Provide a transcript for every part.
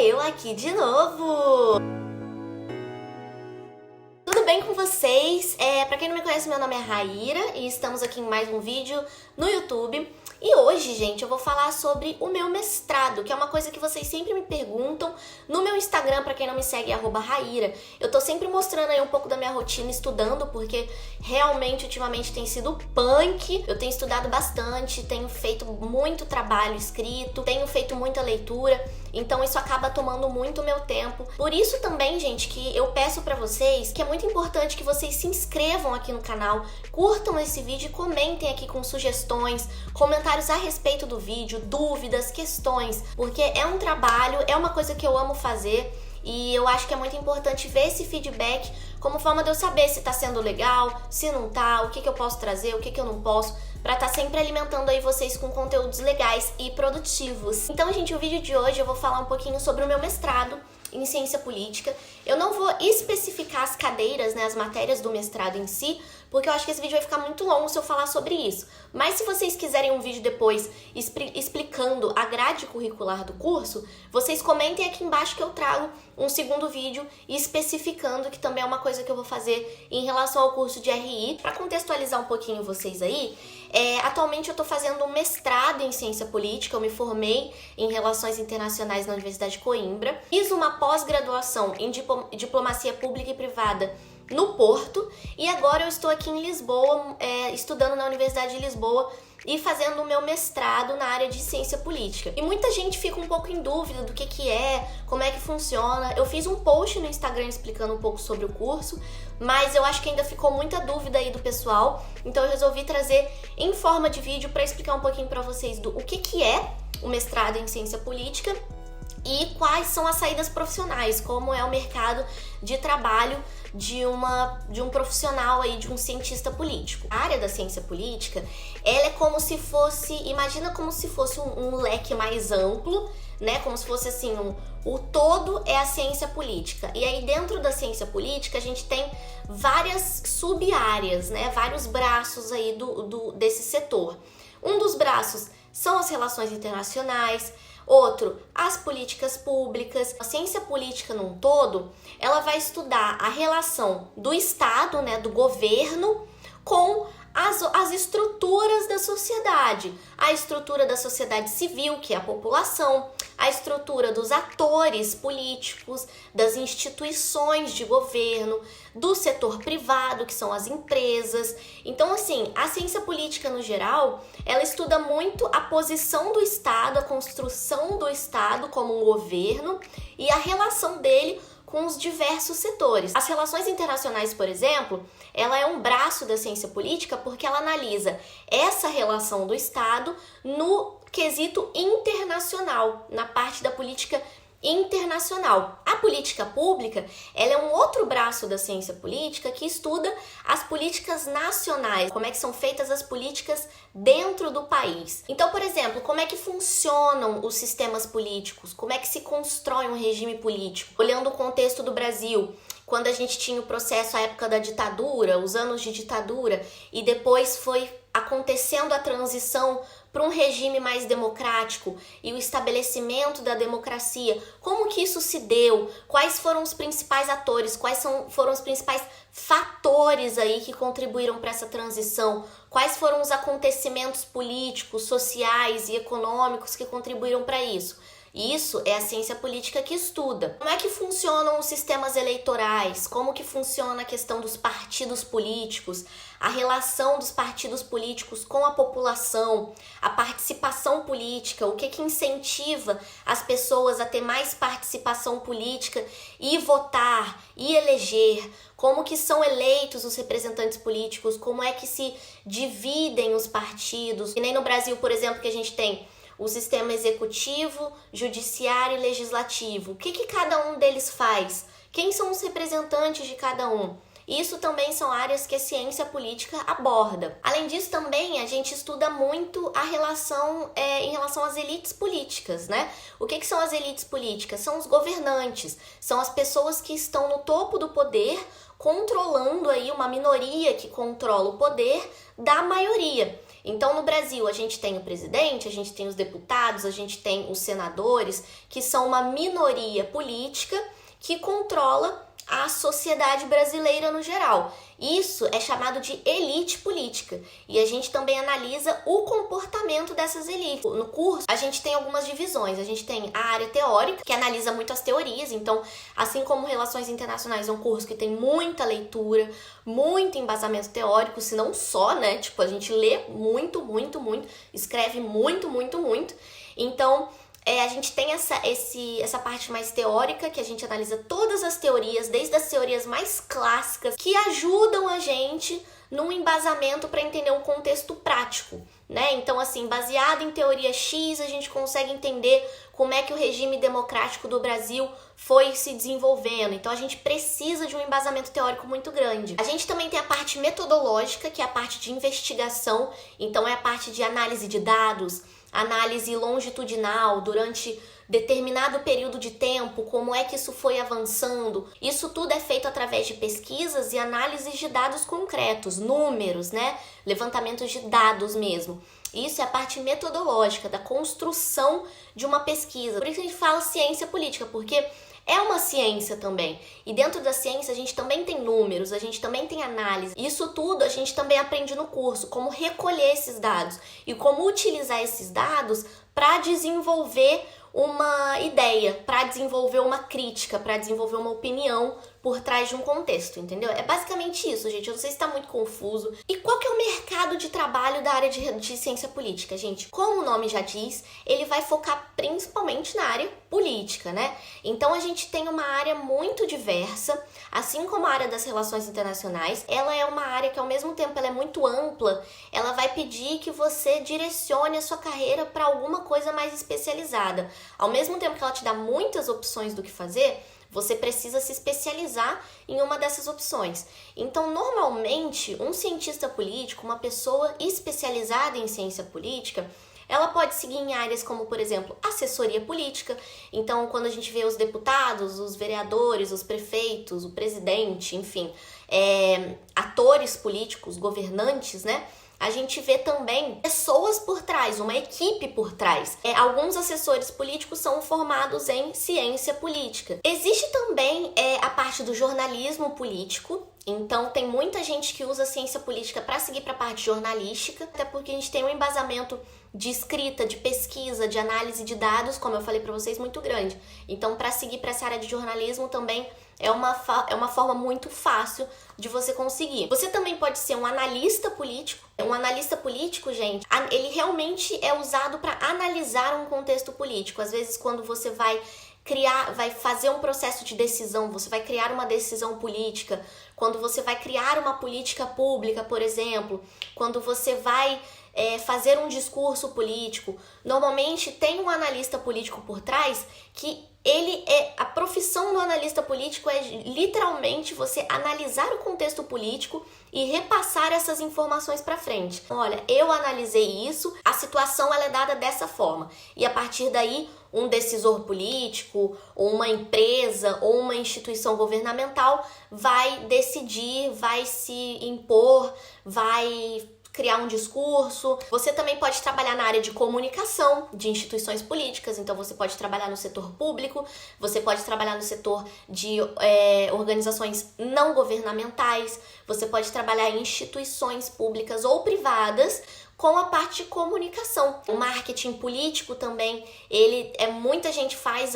eu aqui de novo! Tudo bem com vocês? Pra quem não me conhece, meu nome é Raíra e estamos aqui em mais um vídeo no YouTube. E hoje, gente, eu vou falar sobre o meu mestrado, que é uma coisa que vocês sempre me perguntam no meu Instagram, pra quem não me segue, é @Raíra. Eu tô sempre mostrando aí um pouco da minha rotina estudando, porque realmente, ultimamente, tem sido punk. Eu tenho estudado bastante, tenho feito muito trabalho escrito, tenho feito muita leitura, então isso acaba tomando muito o meu tempo. Por isso também, gente, que eu peço pra vocês, que é muito importante que vocês se inscrevam aqui no canal, curtam esse vídeo e comentem aqui com sugestões, comentários a respeito do vídeo, dúvidas, questões, porque é um trabalho, é uma coisa que eu amo fazer e eu acho que é muito importante ver esse feedback como forma de eu saber se tá sendo legal, se não tá, o que eu posso trazer, o que eu não posso, pra tá sempre alimentando aí vocês com conteúdos legais e produtivos. Então, gente, o vídeo de hoje eu vou falar um pouquinho sobre o meu mestrado em ciência política. Eu não vou especificar as cadeiras, né, as matérias do mestrado em si, porque eu acho que esse vídeo vai ficar muito longo se eu falar sobre isso. Mas se vocês quiserem um vídeo depois explicando a grade curricular do curso, vocês comentem aqui embaixo que eu trago um segundo vídeo especificando, que também é uma coisa que eu vou fazer em relação ao curso de RI. Para contextualizar um pouquinho vocês aí, atualmente eu tô fazendo um mestrado em ciência política, eu me formei em relações internacionais na Universidade de Coimbra, fiz uma pós-graduação em diplomacia pública e privada no Porto, e agora eu estou aqui em Lisboa, estudando na Universidade de Lisboa e fazendo o meu mestrado na área de ciência política. E muita gente fica um pouco em dúvida do que é, como é que funciona. Eu fiz um post no Instagram explicando um pouco sobre o curso, mas eu acho que ainda ficou muita dúvida aí do pessoal, então eu resolvi trazer em forma de vídeo para explicar um pouquinho para vocês do o que é o mestrado em ciência política e quais são as saídas profissionais, como é o mercado de trabalho de um profissional aí, de um cientista político. A área da ciência política, ela é como se fosse, imagina como se fosse um leque mais amplo, né? Como se fosse assim, o todo é a ciência política. E aí dentro da ciência política a gente tem várias sub-áreas, né? Vários braços aí desse setor. Um dos braços são as relações internacionais, outro, as políticas públicas. A ciência política num todo, ela vai estudar a relação do Estado, né, do governo, com as estruturas da sociedade. A estrutura da sociedade civil, que é a população, a estrutura dos atores políticos, das instituições de governo, do setor privado, que são as empresas. Então, assim, a ciência política no geral, ela estuda muito a posição do Estado, a construção do Estado como um governo e a relação dele com os diversos setores. As relações internacionais, por exemplo, ela é um braço da ciência política porque ela analisa essa relação do Estado no quesito internacional, na parte da política internacional. A política pública, ela é um outro braço da ciência política que estuda as políticas nacionais, como é que são feitas as políticas dentro do país. Então, por exemplo, como é que funcionam os sistemas políticos, como é que se constrói um regime político. Olhando o contexto do Brasil, quando a gente tinha o processo, a época da ditadura, os anos de ditadura, e depois foi acontecendo a transição para um regime mais democrático e o estabelecimento da democracia. Como que isso se deu? Quais foram os principais atores? Foram os principais fatores aí que contribuíram para essa transição? Quais foram os acontecimentos políticos, sociais e econômicos que contribuíram para isso? Isso é a ciência política que estuda. Como é que funcionam os sistemas eleitorais? Como que funciona a questão dos partidos políticos? A relação dos partidos políticos com a população? A participação política? O que incentiva as pessoas a ter mais participação política e votar e eleger? Como que são eleitos os representantes políticos? Como é que se dividem os partidos? E nem no Brasil, por exemplo, que a gente tem o sistema executivo, judiciário e legislativo. O que cada um deles faz? Quem são os representantes de cada um? Isso também são áreas que a ciência política aborda. Além disso, também a gente estuda muito a relação em relação às elites políticas, né? O que são as elites políticas? São os governantes, são as pessoas que estão no topo do poder, controlando aí uma minoria que controla o poder da maioria. Então, no Brasil, a gente tem o presidente, a gente tem os deputados, a gente tem os senadores, que são uma minoria política que controla a sociedade brasileira no geral. Isso é chamado de elite política. E a gente também analisa o comportamento dessas elites. No curso, a gente tem algumas divisões. A gente tem a área teórica, que analisa muito as teorias. Então, assim como Relações Internacionais é um curso que tem muita leitura, muito embasamento teórico, se não só, né? Tipo, a gente lê muito, escreve muito. Então, a gente tem essa parte mais teórica, que a gente analisa todas as teorias, desde as teorias mais clássicas, que ajudam a gente num embasamento para entender um contexto prático, né? Então, assim, baseado em teoria X, a gente consegue entender como é que o regime democrático do Brasil foi se desenvolvendo. Então, a gente precisa de um embasamento teórico muito grande. A gente também tem a parte metodológica, que é a parte de investigação. Então, é a parte de análise de dados, análise longitudinal durante determinado período de tempo, como é que isso foi avançando. Isso tudo é feito através de pesquisas e análises de dados concretos, números, né? Levantamentos de dados mesmo. Isso é a parte metodológica da construção de uma pesquisa. Por isso a gente fala ciência política, porque é uma ciência também. E dentro da ciência a gente também tem números, a gente também tem análise. Isso tudo a gente também aprende no curso, como recolher esses dados e como utilizar esses dados para desenvolver uma ideia, para desenvolver uma crítica, para desenvolver uma opinião por trás de um contexto, entendeu? É basicamente isso, gente. Eu não sei se está muito confuso. E qual que é o mercado de trabalho da área de ciência política, gente? Como o nome já diz, ele vai focar principalmente na área política, né? Então a gente tem uma área muito diversa, assim como a área das relações internacionais. Ela é uma área que, ao mesmo tempo, ela é muito ampla. Ela vai pedir que você direcione a sua carreira para alguma coisa mais especializada. Ao mesmo tempo que ela te dá muitas opções do que fazer, você precisa se especializar em uma dessas opções. Então, normalmente, um cientista político, uma pessoa especializada em ciência política, ela pode seguir em áreas como, por exemplo, assessoria política. Então, quando a gente vê os deputados, os vereadores, os prefeitos, o presidente, enfim, atores políticos, governantes, né? A gente vê também pessoas por trás, uma equipe por trás. Alguns assessores políticos são formados em ciência política. Existe também a parte do jornalismo político. Então, tem muita gente que usa a ciência política para seguir para a parte jornalística, até porque a gente tem um embasamento de escrita, de pesquisa, de análise de dados, como eu falei para vocês, muito grande. Então, para seguir para essa área de jornalismo também é uma forma muito fácil de você conseguir. Você também pode ser um analista político. Um analista político, gente, ele realmente é usado para analisar um contexto político. Às vezes, quando você vai fazer um processo de decisão, você vai criar uma decisão política, quando você vai criar uma política pública, por exemplo, quando você vai fazer um discurso político, normalmente tem um analista político por trás que a profissão do analista político é literalmente você analisar o contexto político e repassar essas informações para frente. Olha, eu analisei isso, a situação ela é dada dessa forma. E a partir daí, um decisor político, ou uma empresa, ou uma instituição governamental vai decidir, vai se impor, vai criar um discurso. Você também pode trabalhar na área de comunicação de instituições políticas, então você pode trabalhar no setor público, você pode trabalhar no setor de organizações não governamentais, você pode trabalhar em instituições públicas ou privadas com a parte de comunicação. O marketing político também, muita gente faz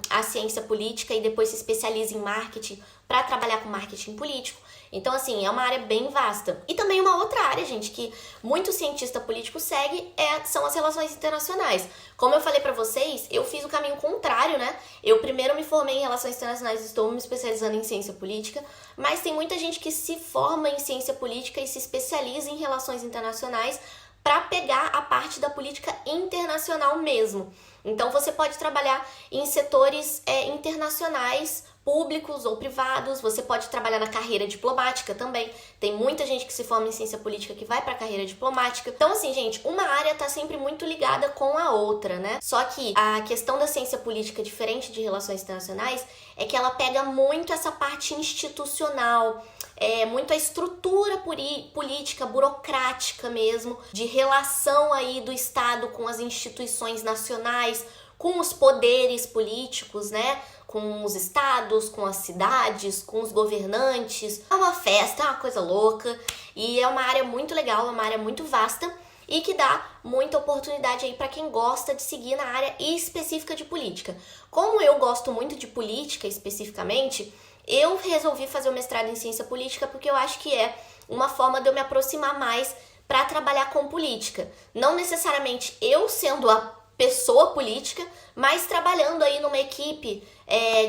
a ciência política e depois se especializa em marketing para trabalhar com marketing político. Então, assim, é uma área bem vasta. E também uma outra área, gente, que muito cientista político segue são as relações internacionais. Como eu falei pra vocês, eu fiz o caminho contrário, né? Eu primeiro me formei em relações internacionais e estou me especializando em ciência política, mas tem muita gente que se forma em ciência política e se especializa em relações internacionais para pegar a parte da política internacional mesmo. Então, você pode trabalhar em setores internacionais públicos ou privados. Você pode trabalhar na carreira diplomática também. Tem muita gente que se forma em ciência política que vai para a carreira diplomática. Então, assim, gente, uma área tá sempre muito ligada com a outra, né? Só que a questão da ciência política, diferente de relações internacionais, é que ela pega muito essa parte institucional, muito a estrutura política, burocrática mesmo, de relação aí do Estado com as instituições nacionais, com os poderes políticos, né? Com os estados, com as cidades, com os governantes. É uma festa, é uma coisa louca e é uma área muito legal, é uma área muito vasta e que dá muita oportunidade aí para quem gosta de seguir na área específica de política. Como eu gosto muito de política especificamente, eu resolvi fazer o mestrado em ciência política porque eu acho que é uma forma de eu me aproximar mais para trabalhar com política. Não necessariamente eu sendo a pessoa política, mas trabalhando aí numa equipe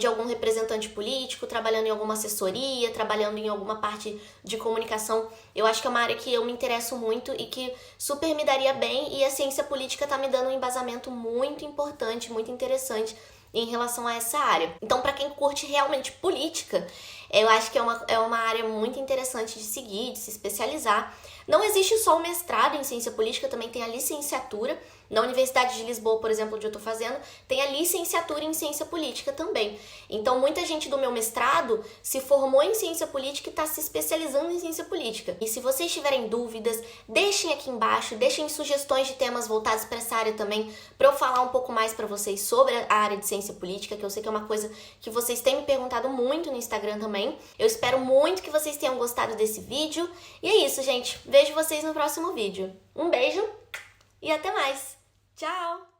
de algum representante político, trabalhando em alguma assessoria, trabalhando em alguma parte de comunicação. Eu acho que é uma área que eu me interesso muito e que super me daria bem, e a ciência política tá me dando um embasamento muito importante, muito interessante em relação a essa área. Então, para quem curte realmente política, eu acho que é uma área muito interessante de seguir, de se especializar. Não existe só o mestrado em ciência política, também tem a licenciatura. Na Universidade de Lisboa, por exemplo, onde eu tô fazendo, tem a licenciatura em ciência política também. Então, muita gente do meu mestrado se formou em ciência política e tá se especializando em ciência política. E se vocês tiverem dúvidas, deixem aqui embaixo, deixem sugestões de temas voltados para essa área também, para eu falar um pouco mais para vocês sobre a área de ciência política, que eu sei que é uma coisa que vocês têm me perguntado muito no Instagram também. Eu espero muito que vocês tenham gostado desse vídeo. E é isso, gente. Vejo vocês no próximo vídeo. Um beijo e até mais! Tchau!